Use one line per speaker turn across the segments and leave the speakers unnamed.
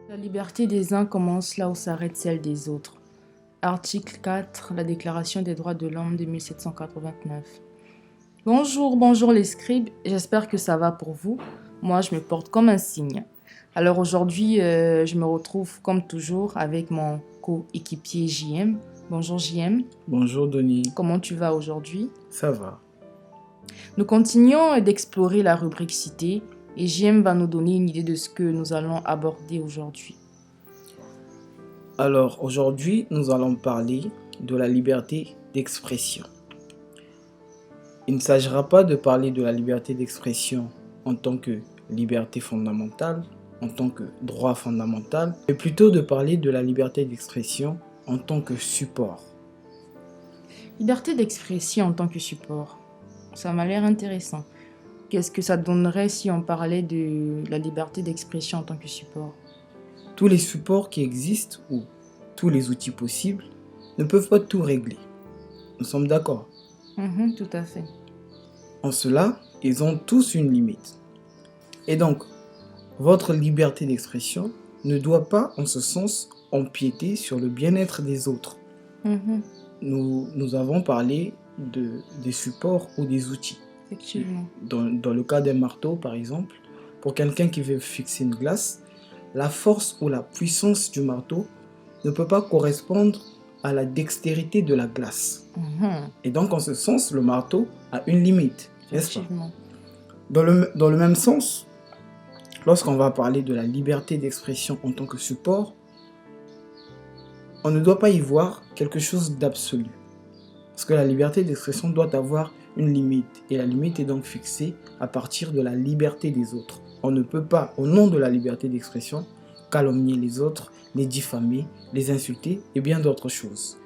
La liberté des uns commence là où s'arrête celle des autres. Article 4, la Déclaration des droits de l'homme de 1789. Bonjour les scribes, j'espère que ça va pour vous. Moi, je me porte comme un cygne. Alors aujourd'hui, je me retrouve comme toujours avec mon coéquipier JM. Bonjour JM.
Bonjour Denis,
Comment tu vas aujourd'hui?
ça va.
Nous continuons d'explorer la rubrique cité et JM va nous donner une idée de ce que nous allons aborder aujourd'hui.
Alors aujourd'hui, nous allons parler de la liberté d'expression. Il ne s'agira pas de parler de la liberté d'expression en tant que liberté fondamentale, en tant que droit fondamental, mais plutôt de parler de la liberté d'expression en tant que support.
Liberté d'expression en tant que support. Ça m'a l'air intéressant. Qu'est-ce que ça donnerait si on parlait de la liberté d'expression en tant que support?
Tous les supports qui existent ou tous les outils possibles ne peuvent pas tout régler. Nous sommes d'accord.
Tout à fait.
En cela, ils ont tous une limite. Et donc, votre liberté d'expression ne doit pas, en ce sens, empiéter sur le bien-être des autres. Nous avons parlé des supports ou des outils.
Effectivement.
Dans le cas d'un marteau, par exemple, pour quelqu'un qui veut fixer une glace, la force ou la puissance du marteau ne peut pas correspondre à la dextérité de la glace. Et donc, en ce sens, le marteau a une limite, n'est-ce pas?
Effectivement.
Dans le même sens, lorsqu'on va parler de la liberté d'expression en tant que support, on ne doit pas y voir quelque chose d'absolu. Parce que la liberté d'expression doit avoir une limite. Et la limite est donc fixée à partir de la liberté des autres. On ne peut pas, au nom de la liberté d'expression, calomnier les autres, les diffamer, les insulter et bien d'autres choses.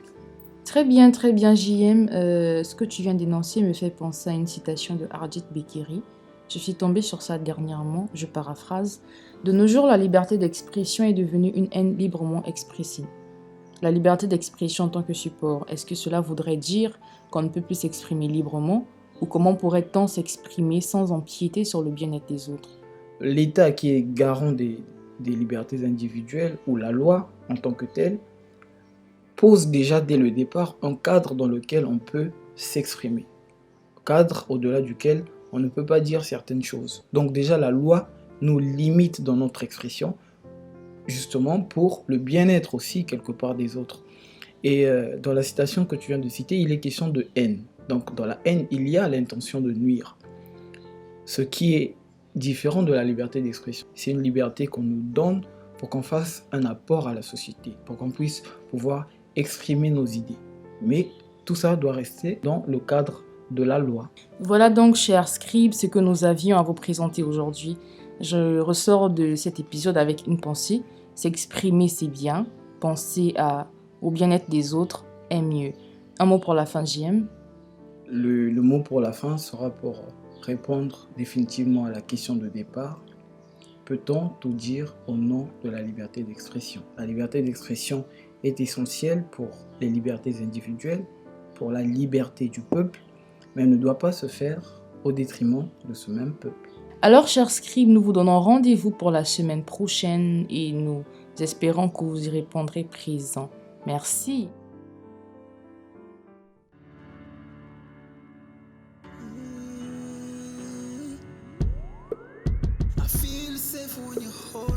Très bien, JM. Ce que tu viens d'énoncer me fait penser à une citation de Ardit Bekiri. Je suis tombée sur ça dernièrement, je paraphrase. De nos jours, la liberté d'expression est devenue une haine librement expressée. La liberté d'expression en tant que support, est-ce que cela voudrait dire qu'on ne peut plus s'exprimer librement? Ou comment pourrait-on s'exprimer sans empiéter sur le bien-être des autres?
L'État qui est garant des libertés individuelles ou la loi en tant que telle pose déjà dès le départ un cadre dans lequel on peut s'exprimer. Cadre au-delà duquel on ne peut pas dire certaines choses. Donc déjà la loi nous limite dans notre expression, justement pour le bien-être aussi quelque part des autres. Et dans la citation que tu viens de citer, il est question de haine. Donc dans la haine, il y a l'intention de nuire. Ce qui est différent de la liberté d'expression. C'est une liberté qu'on nous donne pour qu'on fasse un apport à la société, pour qu'on puisse pouvoir exprimer nos idées. Mais tout ça doit rester dans le cadre de la loi.
Voilà donc, chers scribes, ce que nous avions à vous présenter aujourd'hui. Je ressors de cet épisode avec une pensée. S'exprimer, c'est bien. Penser au bien-être des autres est mieux. Un mot pour la fin, JM.
Le mot pour la fin sera pour répondre définitivement à la question de départ. Peut-on tout dire au nom de la liberté d'expression? La liberté d'expression est essentielle pour les libertés individuelles, pour la liberté du peuple, mais elle ne doit pas se faire au détriment de ce même peuple.
Alors, chers scribes, nous vous donnons rendez-vous pour la semaine prochaine et nous espérons que vous y répondrez présent. Merci.
I feel safe when you hold